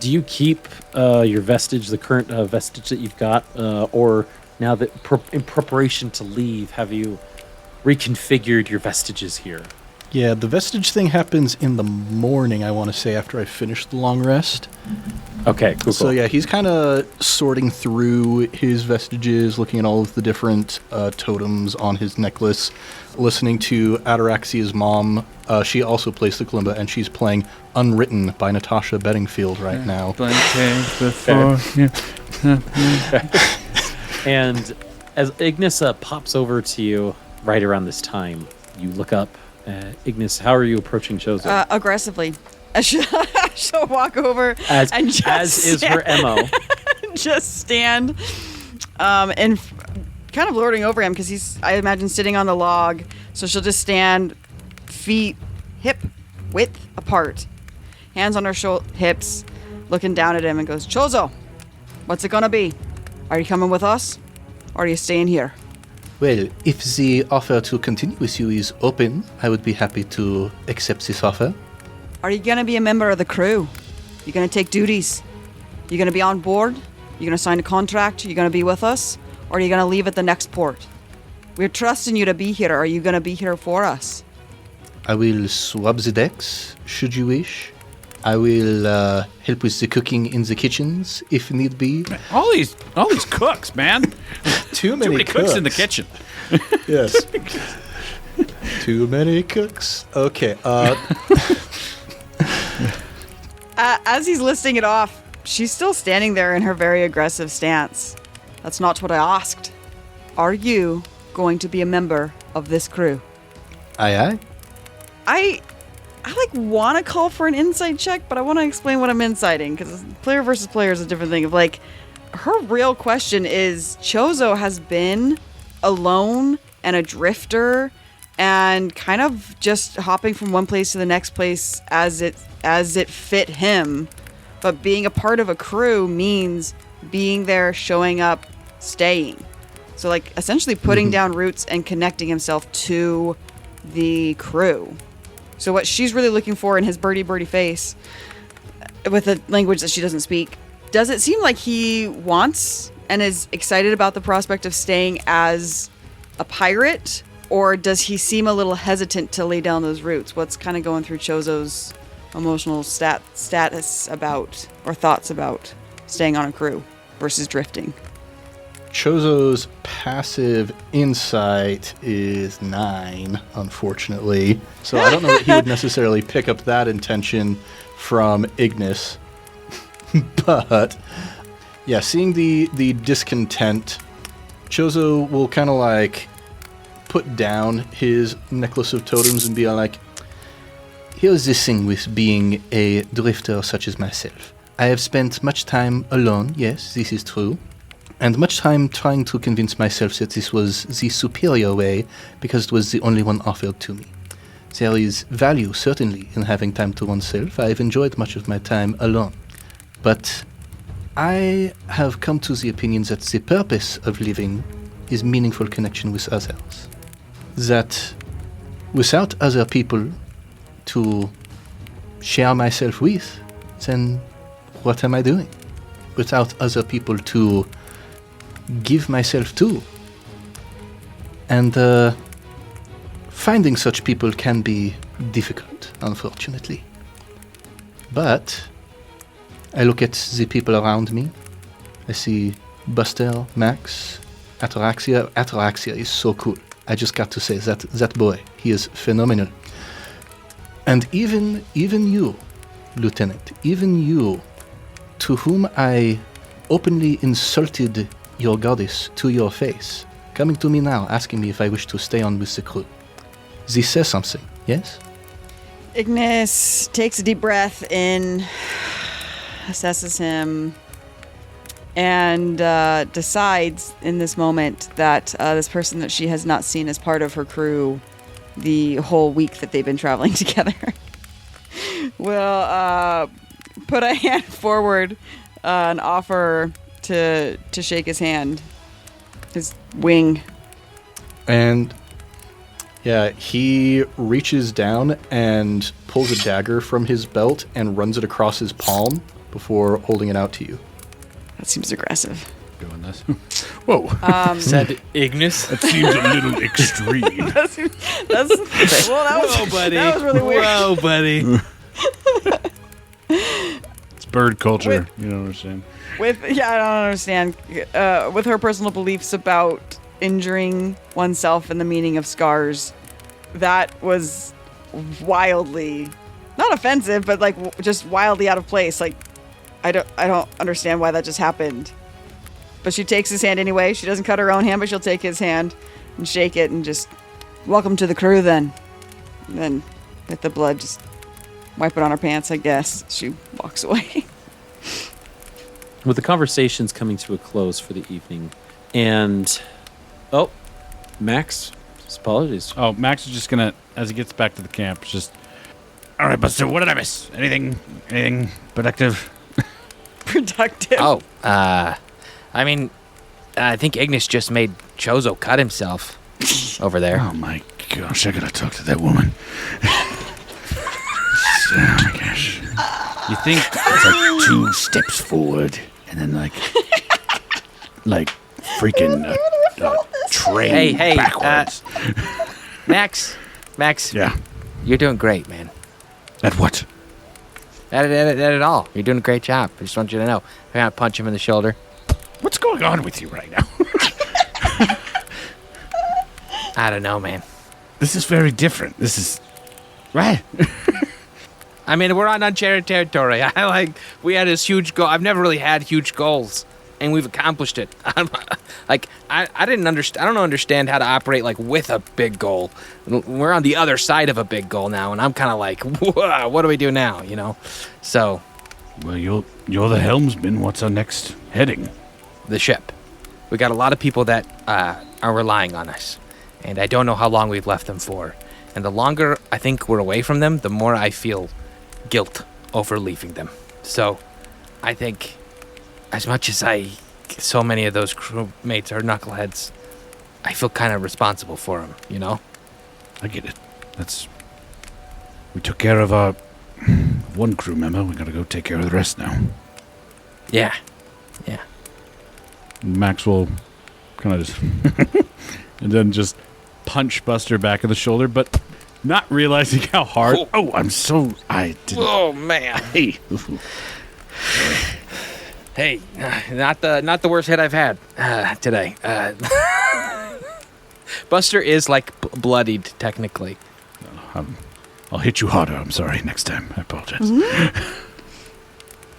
Do you keep your vestige, the current vestige that you've got, or now that in preparation to leave, have you reconfigured your vestiges here? Yeah, the vestige thing happens in the morning, I want to say, after I finish the long rest. Okay, cool. So yeah, he's kind of sorting through his vestiges, looking at all of the different totems on his necklace, listening to Ataraxia's mom. She also plays the kalimba, and she's playing Unwritten by Natasha Bedingfield right now. Blank page before. And as Ignis pops over to you right around this time, you look up. Ignis, how are you approaching Chozo? Aggressively. She'll walk over as and just as is her MO. just stand and kind of lording over him because he's, I imagine, sitting on the log. So she'll just stand feet hip width apart, hands on her hips, looking down at him and goes, Chozo, what's it gonna be? Are you coming with us or are you staying here? Well, if the offer to continue with you is open, I would be happy to accept this offer. Are you gonna be a member of the crew? You gonna take duties? You gonna be on board? You gonna sign a contract? You gonna be with us? Or are you gonna leave at the next port? We're trusting you to be here. Are you gonna be here for us? I will swab the decks, should you wish. I will help with the cooking in the kitchens, if need be. All these cooks, man. Too Too many cooks in the kitchen. Yes. Too many cooks. Okay. As he's listing it off, she's still standing there in her very aggressive stance. That's not what I asked. Are you going to be a member of this crew? Aye. I want to call for an insight check, but I want to explain what I'm inciting, because player versus player is a different thing. Of like, her real question is, Chozo has been alone and a drifter and kind of just hopping from one place to the next place as it fit him. But being a part of a crew means being there, showing up, staying. So like essentially putting down roots and connecting himself to the crew. So what she's really looking for in his birdie face, with a language that she doesn't speak, does it seem like he wants and is excited about the prospect of staying as a pirate? Or does he seem a little hesitant to lay down those roots? What's kind of going through Chozo's emotional status about, or thoughts about, staying on a crew versus drifting? Chozo's passive insight is 9, unfortunately. So I don't know that he would necessarily pick up that intention from Ignis. But, yeah, seeing the discontent, Chozo will kind of like put down his necklace of totems and be like, here's this thing with being a drifter such as myself. I have spent much time alone, yes, this is true. And much time trying to convince myself that this was the superior way because it was the only one offered to me. There is value, certainly, in having time to oneself. I have enjoyed much of my time alone. But I have come to the opinion that the purpose of living is meaningful connection with others. That without other people to share myself with, then what am I doing? Without other people to give myself to. And finding such people can be difficult, unfortunately. But I look at the people around me. I see Buster, Max, Ataraxia. Ataraxia is so cool. I just got to say that boy, he is phenomenal. And even you, Lieutenant, even you, to whom I openly insulted your goddess to your face, coming to me now, asking me if I wish to stay on with the crew. This says something, yes? Ignis takes a deep breath in, assesses him, and decides in this moment that this person that she has not seen as part of her crew the whole week that they've been traveling together will put a hand forward and offer to shake his hand, his wing. And yeah, he reaches down and pulls a dagger from his belt and runs it across his palm before holding it out to you. That seems aggressive. Doing this. Whoa, Said Ignis. that seems a little extreme. That's well, that was, Whoa, buddy. that was really weird. Whoa, buddy. It's bird culture. You know what I'm saying? I don't understand. With her personal beliefs about injuring oneself and the meaning of scars, that was wildly, not offensive, but like just wildly out of place. Like, I don't understand why that just happened. But she takes his hand anyway. She doesn't cut her own hand, but she'll take his hand and shake it and just, welcome to the crew then. And then with the blood, just wipe it on her pants, I guess. She walks away. With the conversations coming to a close for the evening, and Max, apologies. Oh, Max is just gonna, as he gets back to the camp, just All right, Buster, what did I miss? Anything productive? Productive. I mean, I think Ignis just made Chozo cut himself over there. Oh my gosh, I gotta talk to that woman. Oh my gosh. you think It's like 2 steps forward and then like freaking train Hey, backwards. Max, Yeah. you're doing great, man. At what? At it all. You're doing a great job. I just want you to know. I gotta punch him in the shoulder. What's going on with you right now? I don't know, man. This is very different. This is right. I mean, we're on uncharted territory. We had this huge goal. I've never really had huge goals, and we've accomplished it. I didn't understand. I don't understand how to operate like with a big goal. We're on the other side of a big goal now, and I'm kind of like, whoa, what do we do now? You know? So, Well, you're the helmsman. What's our next heading? the ship. We got a lot of people that are relying on us, and I don't know how long we've left them for. And the longer I think we're away from them, the more I feel guilt over leaving them. So, I think, as much as so many of those crewmates are knuckleheads, I feel kind of responsible for them, you know? I get it. We took care of our one crew member. We gotta go take care of the rest now. Yeah. Max will kind of just and then just punch Buster back in the shoulder, but not realizing how hard. Oh, I didn't. Oh, man. Hey. Hey, not the worst hit I've had today. Buster is like bloodied, technically. I'll hit you harder. I'm sorry. Next time. I apologize.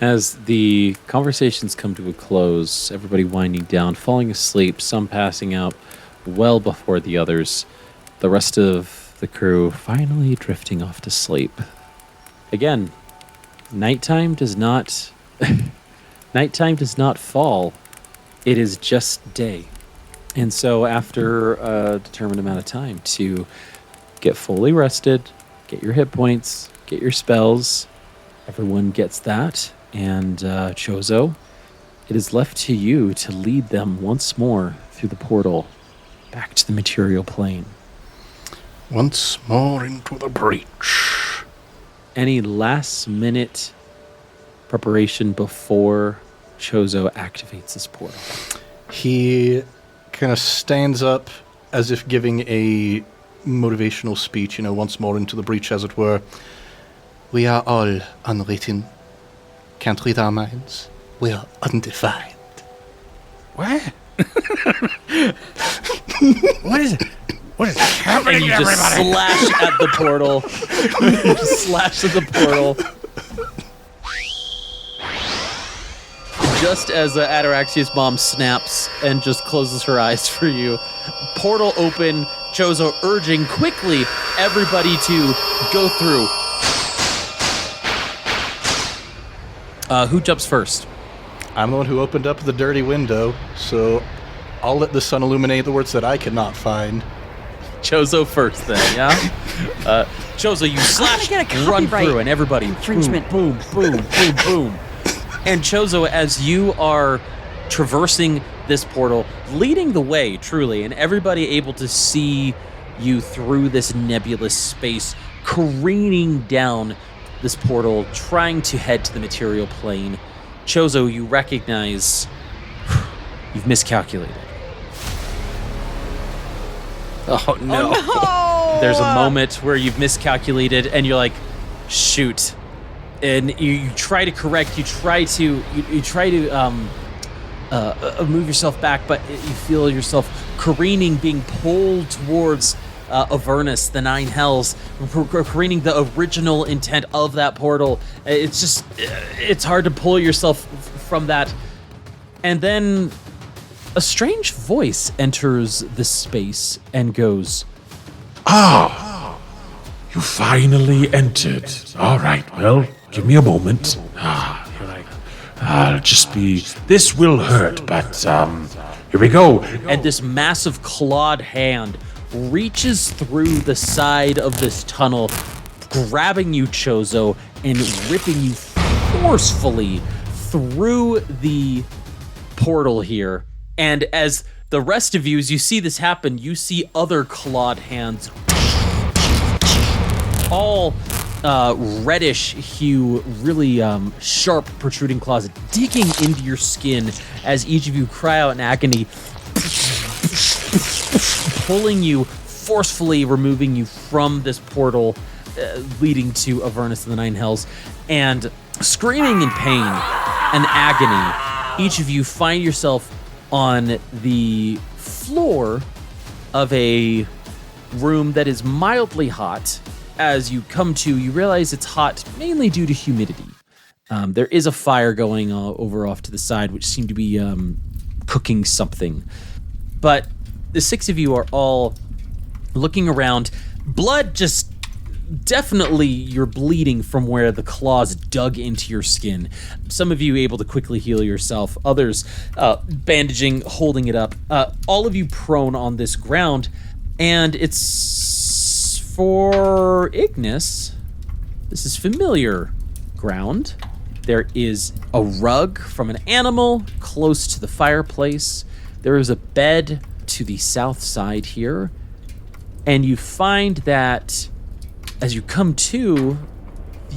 As the conversations come to a close, everybody winding down, falling asleep, some passing out well before the others, the rest of the crew finally drifting off to sleep. Again, nighttime does not fall. It is just day. And so after a determined amount of time to get fully rested, get your hit points, get your spells, everyone gets that. And Chozo, it is left to you to lead them once more through the portal back to the material plane. Once more into the breach. Any last minute preparation before Chozo activates this portal? He kind of stands up as if giving a motivational speech, once more into the breach, as it were. We are all unwritten. Can't read our minds. We are undefined. What? What is it? What is and you just slash at the portal. You just slash at the portal. Just as Ataraxia's mom snaps and just closes her eyes for you, portal open, Chozo urging quickly everybody to go through. Who jumps first? I'm the one who opened up the dirty window, so I'll let the sun illuminate the words that I cannot find. Chozo first, then, yeah? Chozo, you slash, run through, and everybody, infringement. Boom, boom, boom, boom, boom. And Chozo, as you are traversing this portal, leading the way, truly, and everybody able to see you through this nebulous space, careening down this portal, trying to head to the material plane. Chozo, you recognize you've miscalculated. Oh no. Oh, no! There's a moment where you've miscalculated and you're like, shoot. And you try to correct, you try to move yourself back, but you feel yourself careening, being pulled towards Avernus, the Nine Hells, careening the original intent of that portal. It's hard to pull yourself from that. And then a strange voice enters the space and goes, Ah, you finally entered. All right, well, give me a moment. I'll just be. This will hurt, but here we go. and this massive clawed hand reaches through the side of this tunnel, grabbing you, Chozo, and ripping you forcefully through the portal here. And as the rest of you, as you see this happen, you see other clawed hands, all reddish hue, really sharp protruding claws digging into your skin as each of you cry out in agony, pulling you forcefully, removing you from this portal leading to Avernus and the Nine Hells, and screaming in pain and agony, each of you find yourself on the floor of a room that is mildly hot. As you come to, you realize it's hot mainly due to humidity. There is a fire going over off to the side, which seemed to be cooking something. But the six of you are all looking around. Blood just definitely, you're bleeding from where the claws dug into your skin. Some of you able to quickly heal yourself. Others bandaging, holding it up. All of you prone on this ground. And it's for Ignis. This is familiar ground. There is a rug from an animal close to the fireplace. There is a bed to the south side here. And you find that as you come to,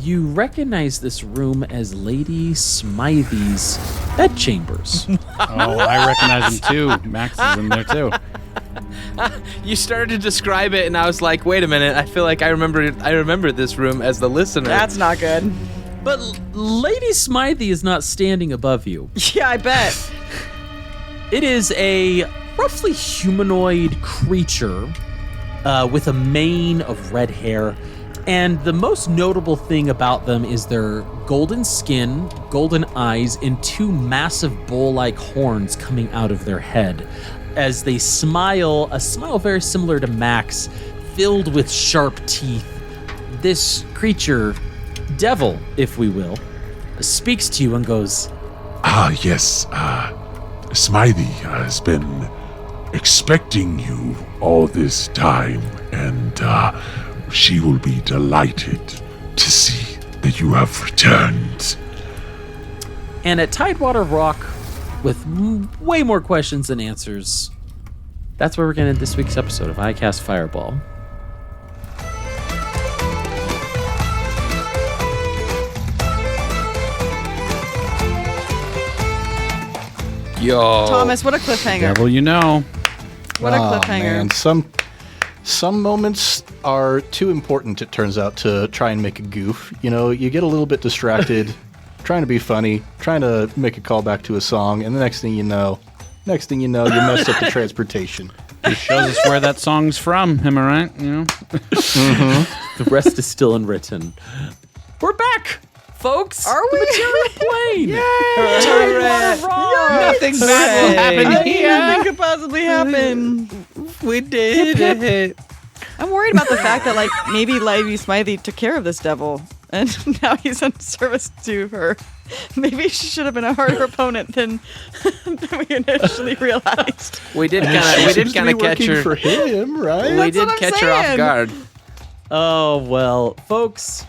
you recognize this room as Lady Smythe's bedchambers. Oh, I recognize him too. Max is in there too. You started to describe it, and I was like, "Wait a minute! I feel like I remember this room as the listener." That's not good. But Lady Smythe is not standing above you. Yeah, I bet. It is a roughly humanoid creature with a mane of red hair. And the most notable thing about them is their golden skin, golden eyes, and two massive bowl-like horns coming out of their head. As they smile, a smile very similar to Max, filled with sharp teeth. This creature, devil, if we will, speaks to you and goes, Ah, yes. Smythe has been expecting you all this time, and she will be delighted to see that you have returned. And at Tidewater Rock, with way more questions than answers, that's where we're going to end this week's episode of I Cast Fireball. Yo, Thomas, what a cliffhanger. Devil, you know. What a cliffhanger. Man, some moments are too important, it turns out, to try and make a goof. You know, you get a little bit distracted, trying to be funny, trying to make a callback to a song, and the next thing you know, you messed up the transportation. It shows us where that song's from. Am I right? You know? The rest is still unwritten. We're back, folks. Are we? The material plane. Nothing bad will happen here. Nothing could possibly happen. We did it. I'm worried about the fact that, like, maybe Livy Smiley took care of this devil, and now he's in service to her. Maybe she should have been a harder opponent than we initially realized. We did kind of catch her for him, right? We That's did what I'm catch her off saying. guard. Oh, well, folks,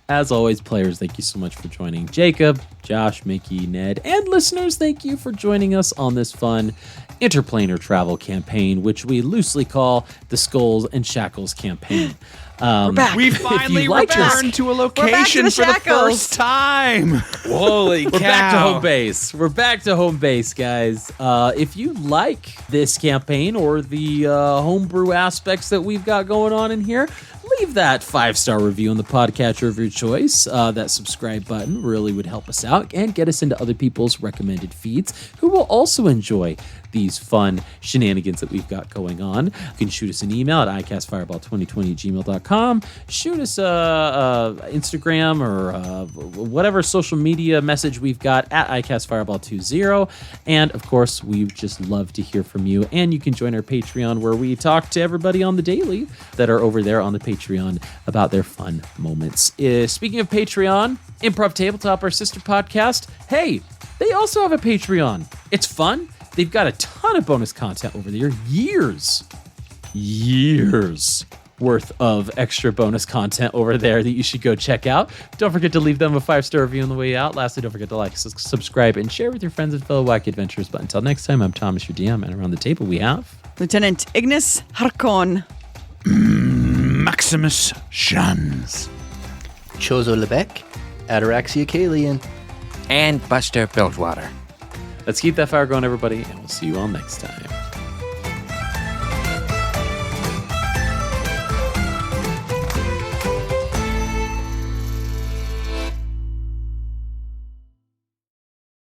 as always, players, thank you so much for joining. Jacob, Josh, Mickey, Ned, and listeners, thank you for joining us on this fun interplanar travel campaign, which we loosely call the Skulls and Shackles campaign. We're back. We finally like returned to a back to location the for the Shackles. first time. Holy cow. We're back to home base. We're back to home base, guys. If you like this campaign or the homebrew aspects that we've got going on in here, leave that 5-star review on the podcatcher of your choice. That subscribe button really would help us out and get us into other people's recommended feeds who will also enjoy these fun shenanigans that we've got going on. You can shoot us an email at icastfireball2020@gmail.com. Shoot us a Instagram or whatever social media message we've got at icastfireball20. And of course, we just love to hear from you. And you can join our Patreon where we talk to everybody on the daily that are over there on the Patreon about their fun moments. Speaking of Patreon, Improv Tabletop, our sister podcast, hey, they also have a Patreon. It's fun. They've got a ton of bonus content over there. Years worth of extra bonus content over there that you should go check out. Don't forget to leave them a 5-star review on the way out. Lastly, don't forget to like, subscribe, and share with your friends and fellow wacky adventurers. But until next time, I'm Thomas, your DM, and around the table we have... Lieutenant Ignis Harkon. Maximus Shans. Chozo Lebec, Ataraxia Kalian. And Buster Bilgewater. Let's keep that fire going, everybody, and we'll see you all next time.